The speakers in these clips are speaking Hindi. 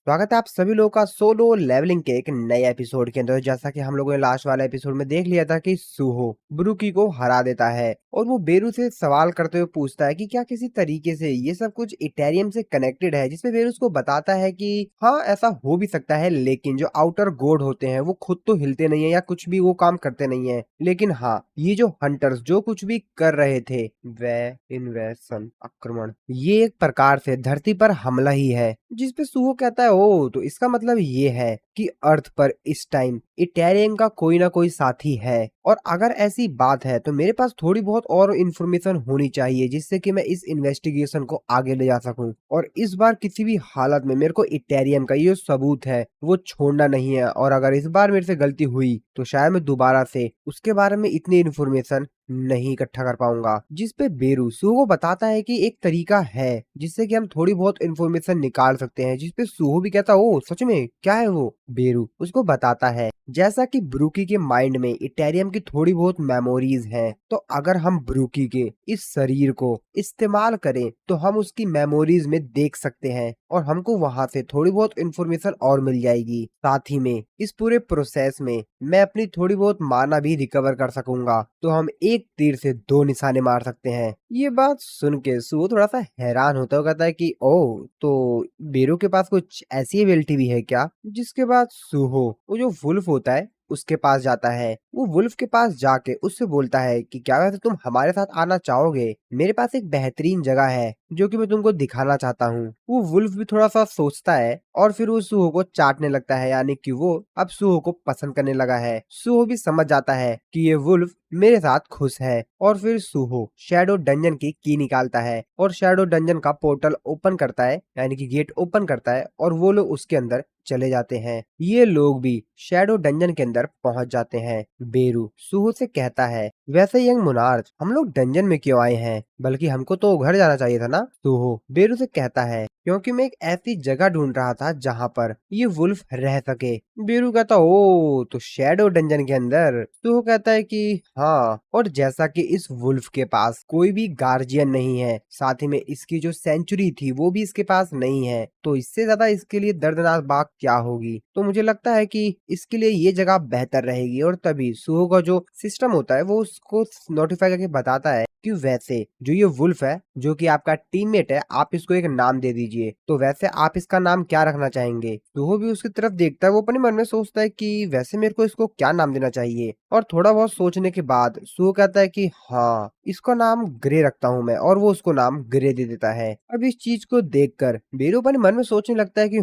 स्वागत है आप सभी लोगों का सोलो लेवलिंग के एक नए एपिसोड के अंदर। जैसा कि हम लोगों ने लास्ट वाला एपिसोड में देख लिया था कि सूहो ब्रूकी को हरा देता है और वो बेरू से सवाल करते हुए पूछता है कि क्या किसी तरीके से ये सब कुछ इटेरियम से कनेक्टेड है, जिसपे बेरू उसको बताता है कि हाँ ऐसा हो भी सकता है, लेकिन जो आउटर गॉड होते हैं वो खुद तो हिलते नहीं है या कुछ भी वो काम करते नहीं है। लेकिन हाँ, ये जो हंटर्स जो कुछ भी कर रहे थे, वह इन्वेशन आक्रमण, ये एक प्रकार से धरती पर हमला ही है। जिसपे सुहो कहता है ओ तो इसका मतलब ये है कि अर्थ पर इस टाइम इटेरियम का कोई ना कोई साथी है, और अगर ऐसी बात है तो मेरे पास थोड़ी बहुत और इन्फॉर्मेशन होनी चाहिए जिससे कि मैं इस इन्वेस्टिगेशन को आगे ले जा सकूं। और इस बार किसी भी हालत में मेरे को इटेरियम का ये सबूत है वो छोड़ना नहीं है, और अगर इस बार मेरे से गलती हुई तो शायद मैं दोबारा से उसके बारे में इतनी इन्फॉर्मेशन नहीं इकट्ठा कर पाऊंगा। जिसपे बेरू सुहो को बताता है कि एक तरीका है जिससे कि हम थोड़ी बहुत इन्फॉर्मेशन निकाल सकते हैं। जिसपे सुहो भी कहता ओ सच में क्या है वो। बेरू उसको बताता है जैसा कि ब्रूकी के माइंड में इटेरियम की थोड़ी बहुत मेमोरीज हैं, तो अगर हम ब्रूकी के इस शरीर को इस्तेमाल करें तो हम उसकी मेमोरीज में देख सकते हैं और हमको वहां से थोड़ी बहुत इन्फॉर्मेशन और मिल जाएगी। साथ ही में इस पूरे प्रोसेस में मैं अपनी थोड़ी बहुत माना भी रिकवर कर सकूंगा, तो हम एक तीर से दो निशाने मार सकते हैं। ये बात सुन के सू थोड़ा सा हैरान होता है, कहता है कि ओ तो बेरू के पास कुछ ऐसी एबिलिटी भी है क्या। जिसके बाद सूहो वो जो वुल्फ होता है उसके पास जाता है। वो वुल्फ के पास जाके उससे बोलता है कि क्या वैसे तुम हमारे साथ आना चाहोगे, मेरे पास एक बेहतरीन जगह है जो कि मैं तुमको दिखाना चाहता हूँ। वो वुल्फ भी थोड़ा सा सोचता है और फिर वो सूहो को चाटने लगता है, यानी कि वो अब सूहो को पसंद करने लगा है। सूहो भी समझ जाता है कि ये वुल्फ मेरे साथ खुश है, और फिर सूहो शैडो डंजन की निकालता है और शैडो डंजन का पोर्टल ओपन करता है, यानी कि गेट ओपन करता है, और वो लोग उसके अंदर चले जाते हैं। ये लोग भी शैडो डंजन के अंदर पहुंच जाते हैं। बेरू सूहो से कहता है वैसे यंग मोनार्च हम लोग डंजन में क्यों आए हैं, बल्कि हमको तो घर जाना चाहिए था ना। सूहो बेरू से कहता है क्योंकि मैं एक ऐसी जगह ढूंढ रहा था जहाँ पर ये वुल्फ रह सके। बेरू कहता ओ तो शैडो डंजन के अंदर। सूहो कहता है कि हाँ, और जैसा कि इस वुल्फ के पास कोई भी गार्जियन नहीं है, साथ ही में इसकी जो सेंचुरी थी वो भी इसके पास नहीं है, तो इससे ज्यादा इसके लिए दर्दनाक बात क्या होगी। तो मुझे लगता है कि इसके लिए ये जगह बेहतर रहेगी। और तभी सूहो का जो सिस्टम होता है वो उसको नोटिफाई करके बताता है कि वैसे जो ये वुल्फ है जो कि आपका टीममेट है, आप इसको एक नाम दे दीजिए। तो वैसे आप इसका नाम क्या रखना चाहेंगे। सूहो भी उसकी तरफ देखता है, वो अपने मन में सोचता है कि वैसे मेरे को इसको क्या नाम देना चाहिए, और थोड़ा बहुत सोचने के बाद सूहो कहता है कि हाँ इसका नाम ग्रे रखता हूँ मैं, और वो उसको नाम ग्रे दे देता है। अब इस चीज को देखकर बेरू अपने मन में सोचने लगता है कि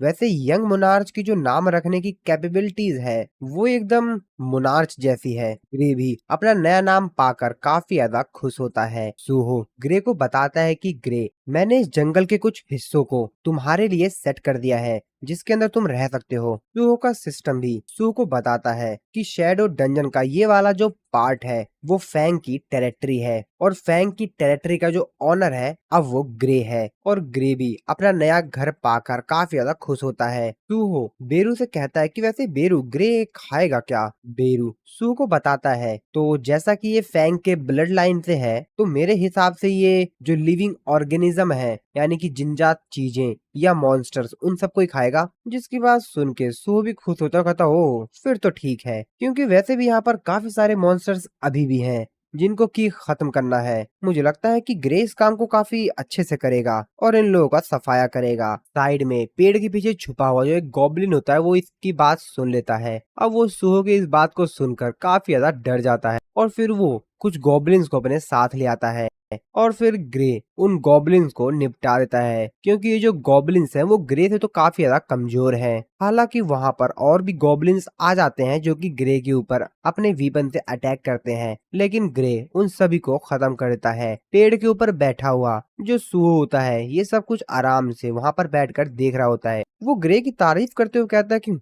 वैसे यंग मोनार्च की जो नाम रखने की कैपेबिलिटीज है वो एकदम मोनार्च जैसी है। ग्रे भी अपना नया नाम पाकर काफी ज्यादा खुश होता है। सूहो ग्रे को बताता है कि ग्रे मैंने इस जंगल के कुछ हिस्सों को तुम्हारे लिए सेट कर दिया है जिसके अंदर तुम रह सकते हो। सूहो का सिस्टम भी सूहो को बताता है कि शैडो डंजन का ये वाला जो पार्ट है वो फैंग की टेरिटरी है, और फैंग की टेरिटरी का जो ऑनर है अब वो ग्रे है। और ग्रे भी अपना नया घर पाकर काफी ज्यादा खुश होता है। सूहो बेरू से कहता है कि वैसे बेरू ग्रे खाएगा क्या। बेरू सूहो को बताता है तो जैसा कि ये फैंग के ब्लड लाइन से है, तो मेरे हिसाब से ये जो लिविंग ऑर्गेनिज्म है, यानी कि जिनजात चीजें या मॉन्स्टर्स, उन सबको ही खाएगा। जिसकी बात सुन के सूहो भी खुश होता है, कहता ओ फिर तो ठीक है, क्योंकि वैसे भी यहाँ पर काफी सारे मॉन्स्टर्स अभी भी हैं जिनको की खत्म करना है। मुझे लगता है कि ग्रे इस काम को काफी अच्छे से करेगा और इन लोगों का सफाया करेगा। साइड में पेड़ के पीछे छुपा हुआ जो एक गॉब्लिन होता है वो इसकी बात सुन लेता है। अब वो सूहो की इस बात को सुनकर काफी ज्यादा डर जाता है, और फिर वो कुछ गॉब्लिन्स को अपने साथ ले आता है, और फिर ग्रे उन गॉब्लिन्स को निपटा देता है, क्योंकि ये जो गॉब्लिन्स हैं वो ग्रे से तो काफी ज्यादा कमजोर हैं। हालांकि वहां पर और भी गॉब्लिन्स आ जाते हैं जो कि ग्रे के ऊपर अपने वीपन से अटैक करते हैं, लेकिन ग्रे उन सभी को खत्म कर देता है। पेड़ के ऊपर बैठा हुआ जो सूहो होता है ये सब कुछ आराम से वहां पर बैठकर देख रहा होता है। वो ग्रे की तारीफ करते हुए कहता है कि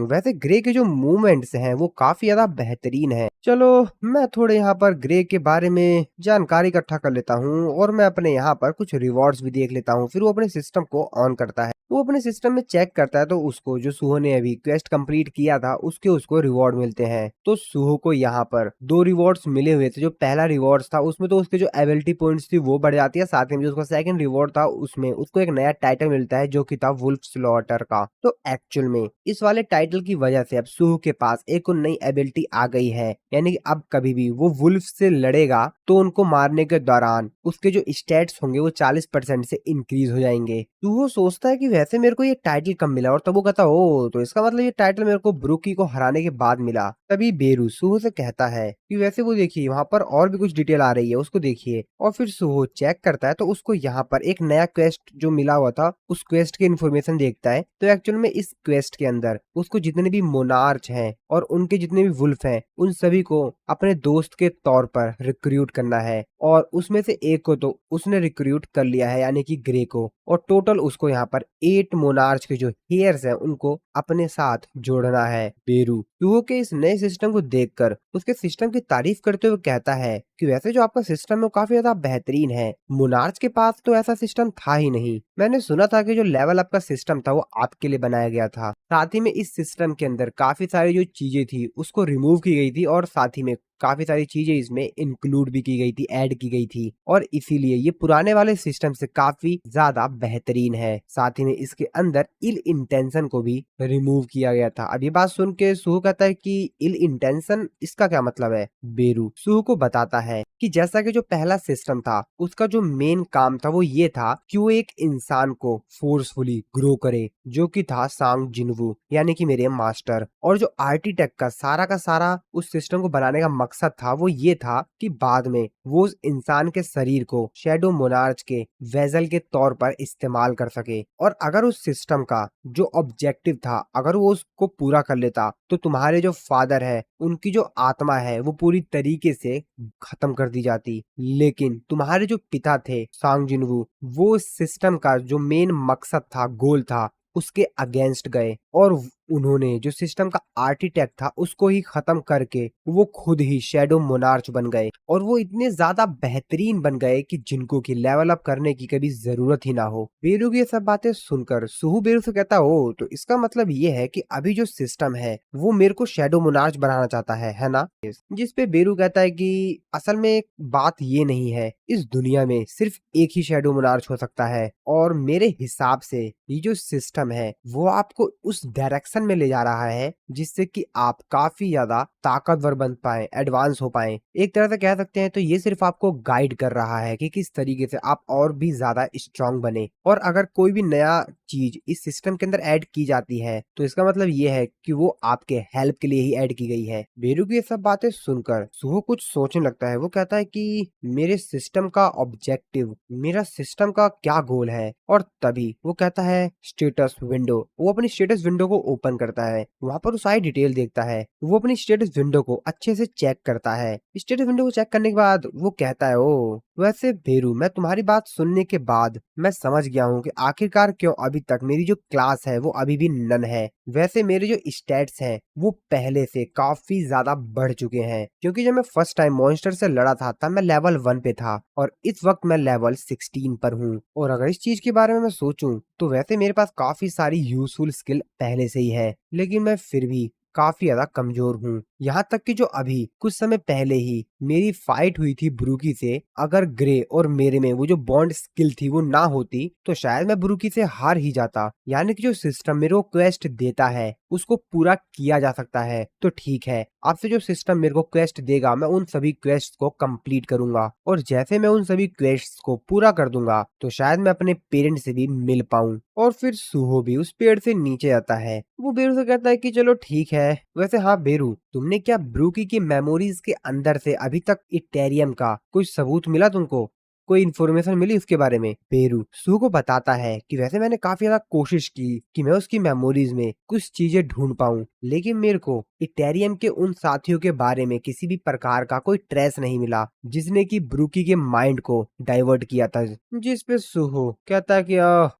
वैसे ग्रे के जो मूवमेंट्स हैं वो काफी ज्यादा बेहतरीन है। चलो मैं थोड़े यहाँ पर ग्रे के बारे में जानकारी इकट्ठा कर लेता हूँ, और मैं अपने यहाँ पर कुछ रिवॉर्ड्स भी देख लेता हूँ। फिर वो अपने सिस्टम को ऑन करता है। वो अपने सिस्टम में चेक करता है तो उसको जो सुहो ने अभी क्वेस्ट कंप्लीट किया था उसके उसको रिवॉर्ड मिलते हैं। तो सुहो को यहाँ पर 2 रिवॉर्ड्स मिले हुए थे। जो पहला रिवॉर्ड था उसमें तो उसके जो एबिलिटी पॉइंट्स थी वो बढ़ जाती है, साथ में जो उसका सेकंड रिवॉर्ड था उसमें उसको एक नया टाइटल मिलता है जो कि था वुल्फ स्लॉटर का। तो एक्चुअल में इस वाले टाइटल की वजह से अब सुहो के पास एक और नई एबिलिटी आ गई है, यानी कि अब कभी भी वो वुल्फ से लड़ेगा तो उनको मारने के दौरान उसके जो स्टैट्स होंगे वो 40% से इंक्रीज हो जाएंगे। तो वो सोचता है कि वैसे मेरे को ये टाइटल कब मिला, और तब वो कहता ओ तो इसका मतलब ये टाइटल मेरे को ब्रूकी को हराने के बाद मिला। तभी बेरू सुहो से कहता है कि वैसे वो देखिए वहां पर और भी कुछ डिटेल आ रही है उसको देखिए। और फिर सुहो चेक करता है तो उसको यहाँ पर एक नया क्वेस्ट जो मिला हुआ था उस क्वेस्ट की इन्फॉर्मेशन देखता है। तो एक्चुअल में इस क्वेस्ट के अंदर उसको जितने भी मोनार्च हैं और उनके जितने भी वुल्फ हैं उन सभी को अपने दोस्त के तौर पर रिक्रूट करना है, और उसमें से एक को तो उसने रिक्रूट कर लिया है यानी कि ग्रे को। और टोटल उसको यहाँ पर 8 मोनार्च के जो हेयर्स हैं उनको अपने साथ जोड़ना है। बेरू सुहो के इस नए सिस्टम को देखकर उसके सिस्टम की तारीफ करते हुए कहता है कि वैसे जो आपका सिस्टम है वो काफी ज्यादा बेहतरीन है, मोनार्च के पास तो ऐसा सिस्टम था ही नहीं। मैंने सुना था कि जो लेवल अप का सिस्टम था वो आपके लिए बनाया गया था। साथ ही में इस सिस्टम के अंदर काफी सारी जो चीजें थी उसको रिमूव की गई थी, और साथ ही में काफी सारी चीजें इसमें इंक्लूड भी की गई थी, ऐड की गई थी, और इसीलिए ये पुराने वाले सिस्टम से काफी ज्यादा बेहतरीन है। साथ ही में इसके अंदर इल इंटेंशन को भी रिमूव किया गया था। अब ये बात सुन के सुहो कहता है कि इल इंटेंशन इसका क्या मतलब है। बेरू सुहो को बताता है कि जैसा कि जो पहला सिस्टम था उसका जो मेन काम था वो ये था कि वो एक इंसान को फोर्सफुली ग्रो करे, जो कि था सांग जिनवू यानी कि मेरे मास्टर। और जो आर्किटेक्ट का सारा उस सिस्टम को बनाने का मकसद था वो ये था कि बाद में वो उस इंसान के शरीर को शैडो मोनार्च के वेजल के तौर पर इस्तेमाल कर सके। और अगर उस सिस्टम का जो ऑब्जेक्टिव था अगर वो उसको पूरा कर लेता तो तुम्हारे जो फादर है उनकी जो आत्मा है वो पूरी तरीके से खत्म कर दी जाती। लेकिन तुम्हारे जो पिता थे सांग जिनवू वो इस सिस्टम का जो मेन मकसद था, गोल था, उसके अगेंस्ट गए, और उन्होंने जो सिस्टम का आर्किटेक्ट था उसको ही खत्म करके वो खुद ही शैडो मोनार्च बन गए। और वो इतने ज्यादा बेहतरीन बन गए कि जिनको की लेवल अप करने की कभी जरूरत ही ना हो। बेरू की ये सब बातें सुनकर सुहू बेरू से कहता हो तो इसका मतलब ये है कि अभी जो सिस्टम है वो मेरे को शैडो मोनार्च बनाना चाहता है ना। जिस पे बेरू कहता है कि असल में एक बात ये नहीं है, इस दुनिया में सिर्फ एक ही शैडो मोनार्च हो सकता है, और मेरे हिसाब से ये जो सिस्टम है वो आपको उस डायरेक्शन में ले जा रहा है जिससे कि आप काफी ज्यादा ताकतवर बन पाए, एडवांस हो पाए। एक तरह से कह सकते हैं तो ये सिर्फ आपको गाइड कर रहा है कि किस तरीके से आप और भी ज्यादा स्ट्रांग बने। और अगर कोई भी नया चीज इस सिस्टम के अंदर ऐड की जाती है तो इसका मतलब ये है कि वो आपके हेल्प के लिए ही ऐड की गई है। बेरू की ये सब बातें सुनकर सुहो कुछ सोचने लगता है। वो कहता है कि मेरे सिस्टम का ऑब्जेक्टिव, मेरा सिस्टम का क्या गोल है। और तभी वो कहता है स्टेटस विंडो। वो अपनी स्टेटस विंडो को ओपन करता है, वहां पर वो सारी डिटेल देखता है। वो अपनी स्टेटस विंडो को अच्छे से चेक करता है। स्टेटस विंडो को चेक करने के बाद वो कहता है ओ वैसे बेरू मैं तुम्हारी बात सुनने के बाद मैं समझ गया हूँ कि आखिरकार क्यों अभी तक मेरी जो क्लास है वो अभी भी नन है। वैसे मेरे जो स्टैट्स हैं वो पहले से काफी ज्यादा बढ़ चुके हैं, क्योंकि जब मैं फर्स्ट टाइम मॉन्स्टर से लड़ा था तब मैं लेवल 1 पे था और इस वक्त मैं लेवल 16 पर हूँ। और अगर इस चीज के बारे में मैं सोचूं तो वैसे मेरे पास काफी सारी यूजफुल स्किल पहले से ही है, लेकिन मैं फिर भी काफी ज्यादा कमजोर हूँ। यहाँ तक कि जो अभी कुछ समय पहले ही मेरी फाइट हुई थी ब्रूकी से, अगर ग्रे और मेरे में वो जो बॉन्ड स्किल थी वो ना होती तो शायद मैं ब्रूकी से हार ही जाता। यानी कि जो सिस्टम मेरे को क्वेस्ट देता है उसको पूरा किया जा सकता है। तो ठीक है, आपसे जो सिस्टम मेरे को क्वेस्ट देगा मैं उन सभी क्वेस्ट को कंप्लीट करूंगा, और जैसे मैं उन सभी क्वेस्ट को पूरा कर दूंगा तो शायद मैं अपने पेरेंट्स से भी मिल पाऊं। और फिर सुहो भी उस पेड़ से नीचे आता है। वो बेरू से कहता है कि चलो ठीक है, वैसे हाँ बेरू तुमने क्या ब्रूकी की मेमोरीज के अंदर से अभी तक इटेरियम का कोई सबूत मिला तुमको, कोई इन्फॉर्मेशन मिली उसके बारे में। बेरू सू को बताता है कि वैसे मैंने काफी ज्यादा कोशिश की कि मैं उसकी मेमोरीज में कुछ चीजें ढूंढ पाऊं, लेकिन मेरे को इटेरियम के उन साथियों के बारे में किसी भी प्रकार का कोई ट्रेस नहीं मिला जिसने की ब्रूकी के माइंड को डाइवर्ट किया था। जिस पे सुहो कहता है कि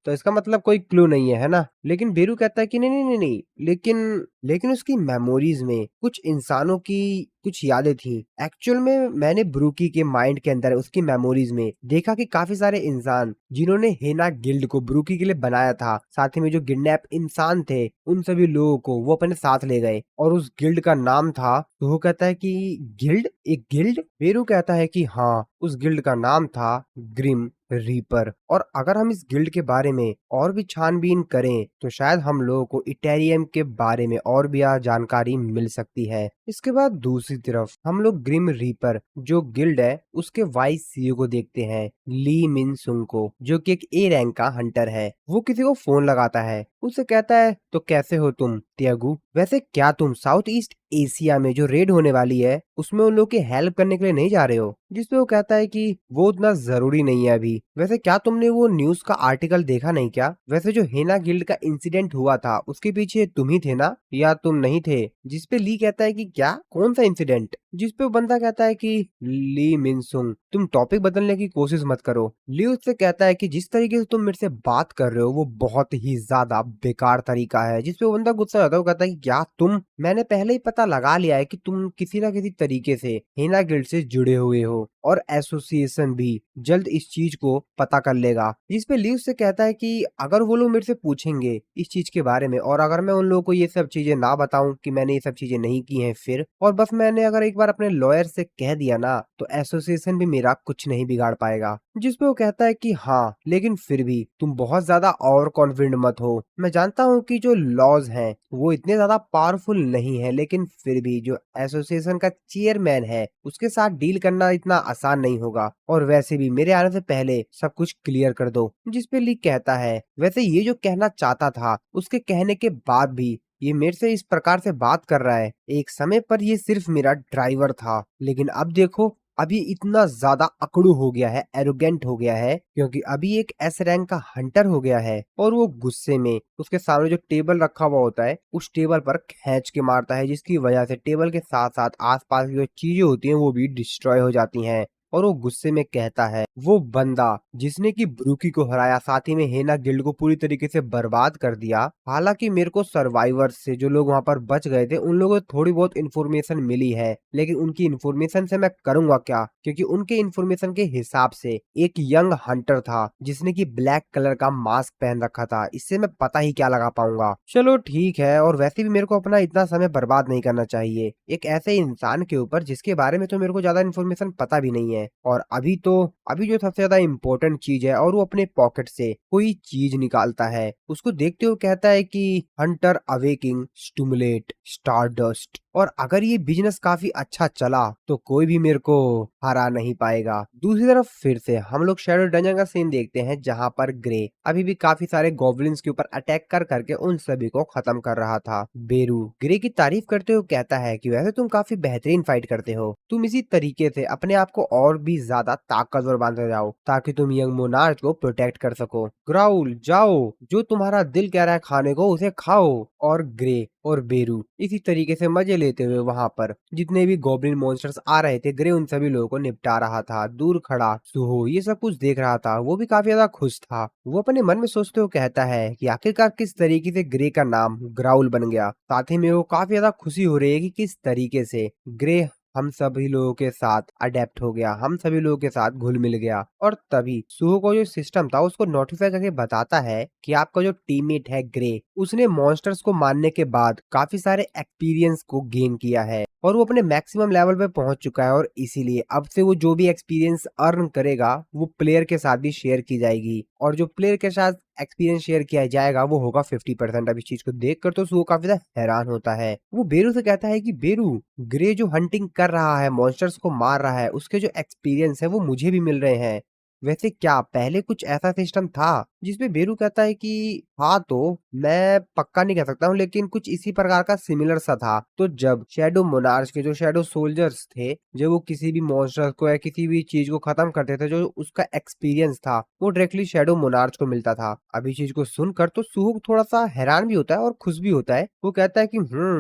तो इसका मतलब कोई क्लू नहीं है ना। लेकिन बेरू कहता है कि नहीं नहीं नहीं नहीं, लेकिन लेकिन उसकी मेमोरीज में कुछ इंसानों की कुछ यादें थी। एक्चुअल में मैंने ब्रूकी के माइंड के अंदर उसकी मेमोरीज में देखा कि काफी सारे इंसान जिन्होंने हेना गिल्ड को ब्रूकी के लिए बनाया था, साथ ही में जो किडनैप इंसान थे उन सभी लोगों को वो अपने साथ ले गए और उस गिल्ड का नाम था, तो वो कहता है कि गिल्ड, एक गिल्ड? बेरू कहता है कि हाँ, उस गिल्ड का नाम था ग्रिम रीपर। और अगर हम इस गिल्ड के बारे में और भी छानबीन करें तो शायद हम लोगों को इटेरियम के बारे में और भी जानकारी मिल सकती है। इसके बाद दूसरी तरफ हम लोग ग्रिम रीपर जो गिल्ड है उसके वाइस सीईओ को देखते हैं, ली मिन सुंग को, जो कि एक ए रैंक का हंटर है। वो किसी को फोन लगाता है, उससे कहता है तो कैसे हो तुम त्यागू, वैसे क्या तुम साउथ ईस्ट एशिया में जो रेड होने वाली है उसमें उन लोग की हेल्प करने के लिए नहीं जा रहे हो? जिसपे वो कहता है कि वो उतना जरूरी नहीं है अभी। वैसे क्या तुमने वो न्यूज का आर्टिकल देखा नहीं क्या? वैसे जो हेना गिल्ड का इंसिडेंट हुआ था उसके पीछे तुम ही थे ना, या तुम नहीं थे? जिसपे ली कहता है कि क्या, कौन सा इंसिडेंट? जिसपे वो बंदा कहता है कि ली मिनसुंग तुम टॉपिक बदलने की कोशिश मत करो। ली उससे कहता है कि जिस तरीके से तुम मेरे से बात कर रहे हो वो बहुत ही ज्यादा बेकार तरीका है। जिसपे वो बंदा गुस्सा होता है, वो कहता है कि क्या तुम, मैंने पहले ही पता लगा लिया है कि तुम किसी ना किसी तरीके से हेना गिल्ड से जुड़े हुए हो और एसोसिएशन भी जल्द इस चीज को पता कर लेगा। जिसपे ली उससे कहता है कि अगर वो लोग मेरे से पूछेंगे इस चीज के बारे में और अगर मैं उन लोगों को ये सब चीजें ना बताऊं कि मैंने ये सब चीजें नहीं की हैं फिर, और बस मैंने अगर एक बार अपने लॉयर से कह दिया ना तो एसोसिएशन भी मेरा कुछ नहीं बिगाड़ पाएगा। जिसपे वो कहता है कि हाँ, लेकिन फिर भी तुम बहुत ज्यादा ओवर कॉन्फिडेंट मत हो। मैं जानता हूँ कि जो लॉज हैं वो इतने ज्यादा पावरफुल नहीं है, लेकिन फिर भी जो एसोसिएशन का चेयरमैन है उसके साथ डील करना इतना आसान नहीं होगा, और वैसे भी मेरे आने से पहले सब कुछ क्लियर कर दो। जिसपे ली कहता है वैसे ये जो कहना चाहता था उसके कहने के बाद भी ये मेरे से इस प्रकार से बात कर रहा है, एक समय पर ये सिर्फ मेरा ड्राइवर था, लेकिन अब देखो अभी इतना ज्यादा अकड़ू हो गया है, एरोगेंट हो गया है, क्योंकि अभी एक एस रैंक का हंटर हो गया है। और वो गुस्से में उसके सामने जो टेबल रखा हुआ होता है उस टेबल पर खींच के मारता है, जिसकी वजह से टेबल के साथ साथ आसपास की जो चीजें होती हैं वो भी डिस्ट्रॉय हो जाती हैं। और वो गुस्से में कहता है, वो बंदा जिसने की ब्रूकी को हराया, साथ ही में हेना गिल्ड को पूरी तरीके से बर्बाद कर दिया। हालांकि मेरे को सर्वाइवर्स से जो लोग वहां पर बच गए थे उन लोगों को थोड़ी बहुत इन्फॉर्मेशन मिली है, लेकिन उनकी इन्फॉर्मेशन से मैं करूंगा क्या, क्योंकि उनके इन्फॉर्मेशन के हिसाब से एक यंग हंटर था जिसने की ब्लैक कलर का मास्क पहन रखा था, इससे मैं पता ही क्या लगा पाऊंगा। चलो ठीक है, और वैसे भी मेरे को अपना इतना समय बर्बाद नहीं करना चाहिए एक ऐसे इंसान के ऊपर जिसके बारे में तो मेरे को ज्यादा इन्फॉर्मेशन पता भी नहीं है। और अभी जो सबसे ज्यादा इम्पोर्टेंट चीज है, और वो अपने पॉकेट से कोई चीज निकालता है, उसको देखते हुए कहता है कि हंटर अवेकिंग स्टूमुलेट स्टारडस्ट, और अगर ये बिजनेस काफी अच्छा चला तो कोई भी मेरे को हरा नहीं पाएगा। दूसरी तरफ फिर से हम लोग शैडो डंजन का सीन देखते हैं, जहां पर ग्रे अभी भी काफी सारे गॉब्लिन्स के ऊपर अटैक कर करके उन सभी को खत्म कर रहा था। बेरू ग्रे की तारीफ करते हुए कहता है कि वैसे तुम काफी बेहतरीन फाइट करते हो, तुम इसी तरीके से अपने आप को और भी ज्यादा ताकतवर बांधते जाओ ताकि तुम यंग मोनार्च को प्रोटेक्ट कर सको। ग्राउल जाओ, जो तुम्हारा दिल कह रहा है खाने को उसे खाओ। और ग्रे और बेरू इसी तरीके से मजे लेते हुए वहां पर जितने भी गॉब्लिन मॉन्स्टर्स आ रहे थे, ग्रे उन सभी लोगों को निपटा रहा था। दूर खड़ा सुहो ये सब कुछ देख रहा था, वो भी काफी ज्यादा खुश था। वो अपने मन में सोचते हुए कहता है कि आखिरकार किस तरीके से ग्रे का नाम ग्राउल बन गया। साथ ही में वो काफी ज्यादा खुशी हो रही है कि किस तरीके से ग्रे हम सभी लोगों के साथ अडेप्ट हो गया, हम सभी लोगों के साथ घुल मिल गया। और तभी सुहो को जो सिस्टम था उसको नोटिफाई करके बताता है कि आपका जो टीममेट है ग्रे, उसने मॉन्स्टर्स को मारने के बाद काफी सारे एक्सपीरियंस को गेन किया है और वो अपने मैक्सिमम लेवल पे पहुंच चुका है, और इसीलिए अब से वो जो भी एक्सपीरियंस अर्न करेगा वो प्लेयर के साथ भी शेयर की जाएगी, और जो प्लेयर के साथ एक्सपीरियंस शेयर किया जाएगा वो होगा 50%। अब इस चीज को देखकर तो सुहो काफी ज्यादा हैरान होता है। वो बेरू से कहता है कि बेरू, ग्रे जो हंटिंग कर रहा है, मॉन्स्टर्स को मार रहा है, उसके जो एक्सपीरियंस है वो मुझे भी मिल रहे हैं। वैसे क्या पहले कुछ ऐसा सिस्टम था? जिसपे बेरू कहता है कि हाँ, तो मैं पक्का नहीं कह सकता हूँ, लेकिन कुछ इसी प्रकार का सिमिलर सा था। तो जब शैडो मोनार्च के जो शैडो सोल्जर्स थे, जब वो किसी भी मॉन्स्टर को या किसी भी चीज को खत्म करते थे, जो उसका एक्सपीरियंस था वो डायरेक्टली शैडो मोनार्च को मिलता था। अभी चीज को सुनकर तो सुहो थोड़ा सा हैरान भी होता है और खुश भी होता है। वो कहता है कि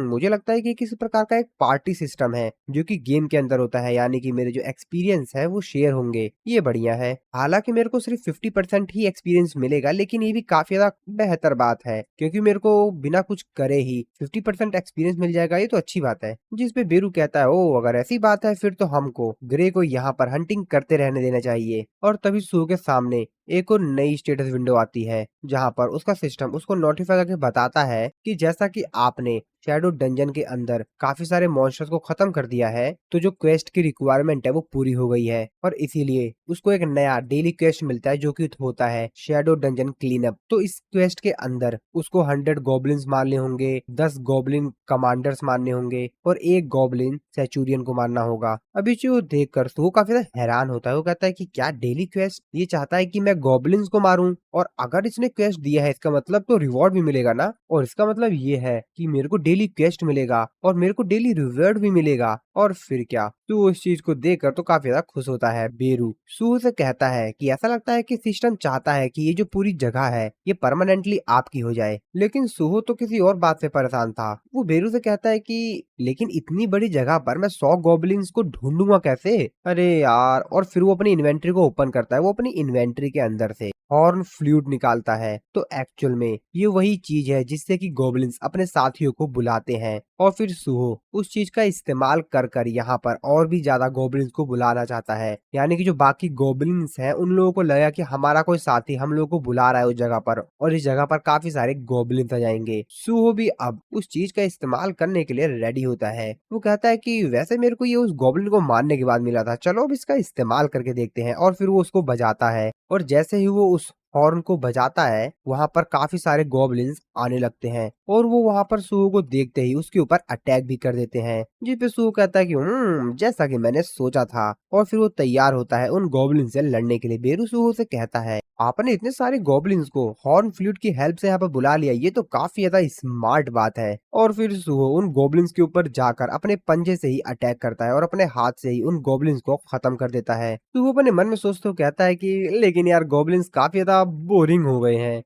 मुझे लगता है कि किसी प्रकार का एक पार्टी सिस्टम है जो कि गेम के अंदर होता है, यानी कि मेरे जो एक्सपीरियंस है वो शेयर होंगे, ये बढ़िया है। हालांकि मेरे को सिर्फ 50% ही एक्सपीरियंस मिलेगा, लेकिन ये भी काफी ज्यादा बेहतर बात है क्योंकि मेरे को बिना कुछ करे ही 50% एक्सपीरियंस मिल जाएगा, ये तो अच्छी बात है। जिस पे बेरू कहता है, ओ अगर ऐसी बात है फिर तो हमको ग्रे को यहाँ पर हंटिंग करते रहने देना चाहिए। और तभी सू के सामने एक और नई स्टेटस विंडो आती है जहाँ पर उसका सिस्टम उसको नोटिफाई करके बताता है कि जैसा कि आपने शैडो डंजन के अंदर काफी सारे मॉन्स्टर्स को खत्म कर दिया है, तो जो क्वेस्ट की रिक्वायरमेंट है वो पूरी हो गई है और इसीलिए उसको एक नया डेली क्वेस्ट मिलता है जो कि होता है शैडो डंजन क्लीनअप। तो इस क्वेस्ट के अंदर उसको 100 गॉब्लिन्स मारने होंगे, 10 गॉब्लिन कमांडर्स मारने होंगे और एक गॉब्लिन सेचुरियन को मारना होगा। अभी जो देख कर तो वो काफी ज्यादा हैरान होता है। वो कहता है कि क्या डेली क्वेस्ट, ये चाहता है कि मैं गॉब्लिन्स को मारूं, और अगर इसने क्वेस्ट दिया है इसका मतलब तो रिवॉर्ड भी मिलेगा ना, और इसका मतलब ये है कि मेरे को डेली क्वेस्ट मिलेगा और मेरे को डेली रिवॉर्ड भी मिलेगा। और फिर क्या, तो उस चीज को देखकर तो काफी ज्यादा खुश होता है बेरू। सू से कहता है कि ऐसा लगता है कि सिस्टम चाहता है कि ये जो पूरी जगह है ये परमानेंटली आपकी हो जाए। लेकिन सूहो तो किसी और बात से परेशान था। वो बेरू से कहता है कि लेकिन इतनी बड़ी जगह पर मैं 100 गॉब्लिन्स को ढूंढूंगा कैसे? अरे यार, और फिर वो अपनी इन्वेंट्री को ओपन करता है। वो अपनी इन्वेंट्री के अंदर से हॉर्न फ्लूट निकालता है। तो एक्चुअल में ये वही चीज है जिससे कि गॉब्लिन्स अपने साथियों को बुलाते हैं, और फिर सूहो उस चीज का इस्तेमाल कर कर यहाँ पर और भी ज्यादा गॉब्लिन्स को बुलाना चाहता है। यानी कि जो बाकी गॉब्लिन्स हैं उन लोगों को लगा कि हमारा कोई साथी हम लोगों को बुला रहा है उस जगह पर, और इस जगह पर काफी सारे गॉब्लिन्स आ जाएंगे। सूहो भी अब उस चीज का इस्तेमाल करने के लिए रेडी होता है। वो कहता है कि वैसे मेरे को ये उस गॉब्लिन को मारने के बाद मिला था, चलो अब इसका इस्तेमाल करके देखते हैं। और फिर वो उसको बजाता है, और जैसे ही वो उस हॉर्न को बजाता है वहां पर काफी सारे गॉब्लिन्स आने लगते हैं, और वो वहां पर सूहो को देखते ही उसके ऊपर अटैक भी कर देते हैं। जिस पे सूहो कहता है कि जैसा कि मैंने सोचा था, और फिर वो तैयार होता है उन गॉब्लिन से लड़ने के लिए। बेरू सूहो से कहता है, आपने इतने सारे गॉब्लिन्स को हॉर्न फ्लूट की हेल्प से यहाँ पर बुला लिया, ये तो काफी ज्यादा स्मार्ट बात है। और फिर सूहो उन गॉब्लिन्स के ऊपर जाकर अपने पंजे से ही अटैक करता है और अपने हाथ से ही उन गॉब्लिन्स को खत्म कर देता है। सूहो अपने मन में सोचते हुए कहता है कि लेकिन यार गॉब्लिन्स काफी ज्यादा बोरिंग हो गए हैं,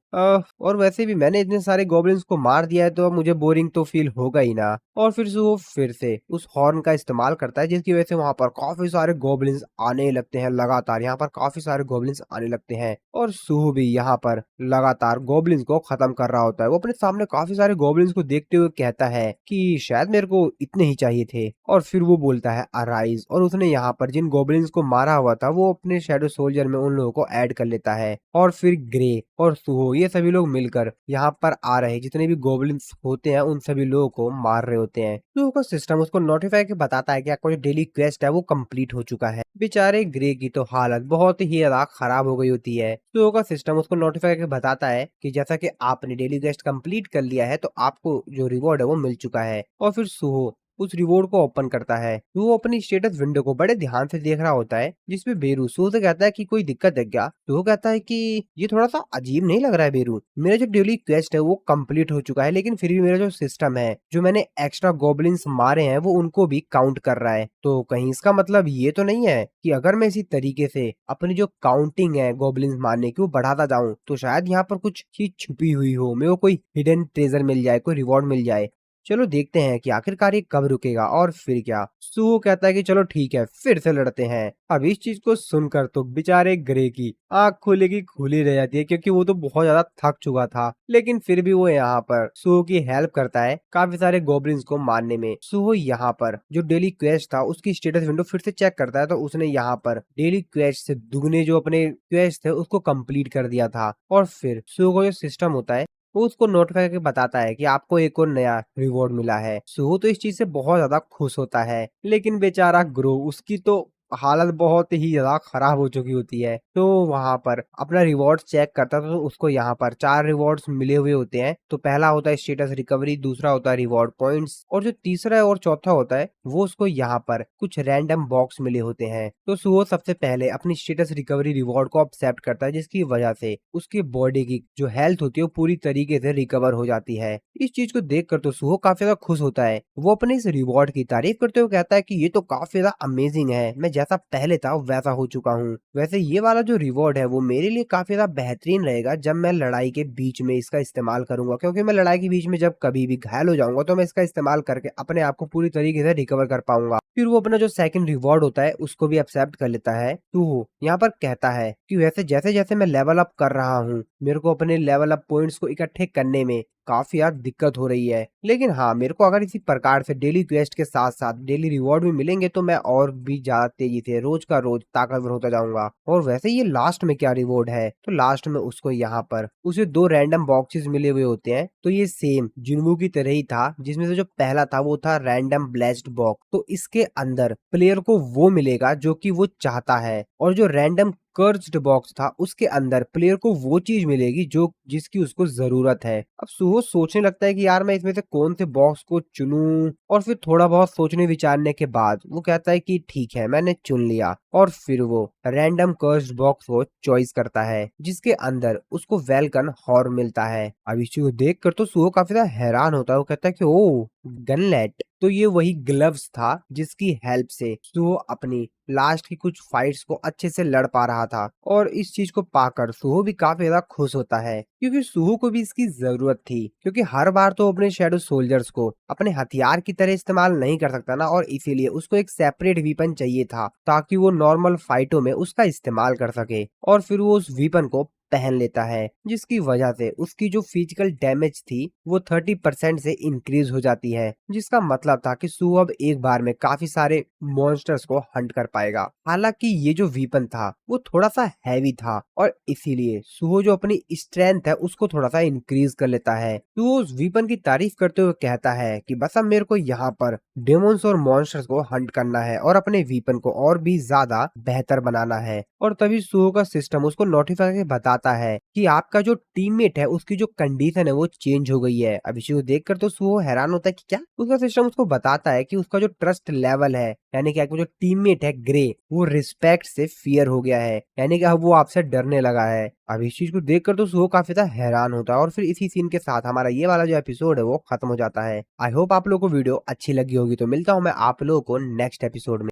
और वैसे भी मैंने इतने सारे गॉब्लिन्स को मार दिया है तो अब मुझे बोरिंग तो फील होगा ही ना। और फिर सूहो फिर से उस हॉर्न का इस्तेमाल करता है, जिसकी वजह से वहां पर काफी सारे गॉब्लिन्स आने लगते हैं। लगातार यहाँ पर काफी सारे गॉब्लिन्स आने लगते हैं, और सूहो भी यहाँ पर लगातार गॉब्लिन्स को खत्म कर रहा होता है। वो अपने सामने काफी सारे गॉब्लिन्स को देखते हुए कहता है कि शायद मेरे को इतने ही चाहिए थे। और फिर वो बोलता है अराइज, और उसने यहाँ पर जिन गॉब्लिन्स को मारा हुआ था वो अपने शैडो सोल्जर में उन लोगों को ऐड कर लेता है। और फिर ग्रे और सूहो ये सभी लोग मिलकर यहाँ पर आ रहे जितने भी गॉब्लिन्स होते हैं उन सभी लोगों को मार रहे होते हैं। सूहो का सिस्टम उसको नोटिफाई के बताता है कि आपका जो डेली क्वेस्ट है वो कंप्लीट हो चुका है। बेचारे ग्रे की तो हालत बहुत ही ज्यादा खराब हो गई होती है। सूहो का सिस्टम उसको नोटिफाई करके बताता है कि जैसा कि आपने डेली क्वेस्ट कंप्लीट कर लिया है तो आपको जो रिवॉर्ड है वो मिल चुका है। और फिर सूहो उस रिवॉर्ड को ओपन करता है। वो अपनी स्टेटस विंडो को बड़े ध्यान से देख रहा होता है, जिसमें बेरू सूहो से कहता है कि कोई दिक्कत है क्या? तो वो कहता है कि ये थोड़ा सा अजीब नहीं लग रहा है बेरू, मेरा जो डेली क्वेस्ट है वो कंप्लीट हो चुका है, लेकिन फिर भी मेरा जो सिस्टम है जो मैंने एक्स्ट्रा गॉब्लिन्स मारे हैं वो उनको भी काउंट कर रहा है। तो कहीं इसका मतलब ये तो नहीं है कि अगर मैं इसी तरीके से अपनी जो काउंटिंग है गॉब्लिन्स मारने की वो बढ़ाता जाऊं तो शायद यहाँ पर कुछ चीज छुपी हुई हो, मेरे को कोई हिडन ट्रेजर मिल जाए, कोई रिवॉर्ड मिल जाए। चलो देखते हैं कि आखिरकार ये कब रुकेगा। और फिर क्या, सूहो कहता है कि चलो ठीक है फिर से लड़ते हैं। अब इस चीज को सुनकर तो बेचारे ग्रे की आंख खुले की खुली रह जाती है, क्योंकि वो तो बहुत ज्यादा थक चुका था। लेकिन फिर भी वो यहाँ पर सूहो की हेल्प करता है काफी सारे गॉब्लिन्स को मारने में। सूहो यहाँ पर जो डेली क्वेस्ट था उसकी स्टेटस विंडो फिर से चेक करता है, तो उसने यहाँ पर डेली क्वेस्ट से दुगने जो अपने क्वेस्ट थे उसको कंप्लीट कर दिया था। और फिर सूहो का जो सिस्टम होता है वो उसको नोटिफाई करके बताता है कि आपको एक और नया रिवॉर्ड मिला है। सूहो तो इस चीज से बहुत ज्यादा खुश होता है, लेकिन बेचारा ग्रो उसकी तो हालत बहुत ही ज्यादा खराब हो चुकी होती है। तो वहां पर अपना रिवॉर्ड चेक करता है, तो उसको यहाँ पर 4 रिवॉर्ड्स मिले हुए होते हैं। तो पहला होता है स्टेटस रिकवरी, दूसरा होता है रिवॉर्ड पॉइंट्स, और जो तीसरा और चौथा होता है वो उसको यहाँ पर कुछ रैंडम बॉक्स मिले होते हैं। तो सूहो सबसे पहले अपनी स्टेटस रिकवरी रिवॉर्ड को एक्सेप्ट करता है, जिसकी वजह से उसकी बॉडी की जो हेल्थ होती है वो पूरी तरीके से रिकवर हो जाती है। इस चीज को देखकर तो सूहो काफी ज्यादा खुश होता है। वो अपने इस रिवॉर्ड की तारीफ करते हुए कहता है कि ये तो काफी ज्यादा अमेजिंग है, मैं जैसा पहले था वैसा हो चुका हूँ। वैसे ये वाला जो रिवॉर्ड है वो मेरे लिए काफी ज्यादा बेहतरीन रहेगा जब मैं लड़ाई के बीच में इसका इस्तेमाल करूंगा, क्योंकि मैं लड़ाई के बीच में जब कभी भी घायल हो जाऊंगा तो मैं इसका इस्तेमाल करके अपने आप को पूरी तरीके से रिकवर कर पाऊंगा। फिर वो अपना जो सेकंड रिवॉर्ड होता है उसको भी एक्सेप्ट कर लेता है। तो वो यहाँ पर कहता है कि वैसे जैसे जैसे मैं लेवल अप कर रहा हूँ, मेरे को अपने लेवल अप पॉइंट्स को इकट्ठे करने में काफी यार दिक्कत हो रही है, लेकिन हाँ मेरे को अगर इसी प्रकार से डेली क्वेस्ट के साथ साथ डेली रिवॉर्ड भी मिलेंगे तो मैं और भी ज्यादा तेजी से रोज का रोज ताकतवर होता जाऊंगा। और वैसे ये लास्ट में क्या रिवॉर्ड है, तो लास्ट में उसको यहाँ पर उसे 2 रैंडम बॉक्सेस मिले हुए होते हैं। तो ये सेम जिनवू की तरह ही था, जिसमें से जो पहला था वो था रैंडम ब्लेस्ड बॉक्स। तो इसके अंदर प्लेयर को वो मिलेगा जो कि वो चाहता है, और जो रैंडम कर्ज्ड बॉक्स था उसके अंदर प्लेयर को वो चीज मिलेगी जो जिसकी उसको जरूरत है। अब सुहो सोचने लगता है कि यार मैं इसमें से कौन से बॉक्स को चुनूं, और फिर थोड़ा बहुत सोचने विचारने के बाद वो कहता है कि ठीक है मैंने चुन लिया। और फिर वो रैंडम कर्ज्ड बॉक्स को चॉइस करता है जिसके अंदर उसको वेलकन हॉर्न मिलता है। अब इस चीज को देख कर तो सुहो काफी ज्यादा हैरान होता है। वो कहता है कि ओ गनलेट, तो ये वही ग्लव्स था जिसकी हेल्प से सुहो अपनी लास्ट की कुछ फाइट्स को अच्छे से लड़ पा रहा था। और इस चीज को पाकर सुहो भी काफी ज्यादा खुश होता है, क्योंकि सुहो को भी इसकी जरूरत थी, क्योंकि हर बार तो अपने शैडो सोल्जर्स को अपने हथियार की तरह इस्तेमाल नहीं कर सकता ना, और इसीलिए उसको एक सेपरेट वीपन चाहिए था ताकि वो नॉर्मल फाइटों में उसका इस्तेमाल कर सके। और फिर वो उस वीपन को पहन लेता है, जिसकी वजह से उसकी जो फिजिकल डैमेज थी वो 30% से इंक्रीज हो जाती है, जिसका मतलब था कि सू अब एक बार में काफी सारे मॉन्स्टर्स को हंट कर पाएगा। हालांकि ये जो वीपन था वो थोड़ा सा हैवी था, और इसीलिए सुहो जो अपनी स्ट्रेंथ है उसको थोड़ा सा इंक्रीज कर लेता है। तो वो उस वीपन की तारीफ करते हुए कहता है कि बस अब मेरे को यहाँ पर डेमोन्स और मॉन्स्टर्स को हंट करना है और अपने वीपन को और भी ज्यादा बेहतर बनाना है। और तभी सुहो का सिस्टम उसको नोटिफाई करके बताता है कि आपका जो टीममेट है उसकी जो कंडीशन है वो चेंज हो गई है। अब इसी को देखकर तो सुहो हैरान होता है कि क्या, उसका सिस्टम उसको बताता है कि उसका जो ट्रस्ट लेवल है, यानी कि आपका जो टीममेट है ग्रे, वो रिस्पेक्ट से फियर हो गया है, यानी कि अब वो आपसे डरने लगा है। अब इस चीज को देखकर तो सुहो काफी ज्यादा हैरान होता है, और फिर इसी सीन के साथ हमारा ये वाला जो एपिसोड है वो खत्म हो जाता है। आई होप आप लोगों को वीडियो अच्छी लगी होगी, तो मिलता हूँ मैं आप लोगों को नेक्स्ट एपिसोड में।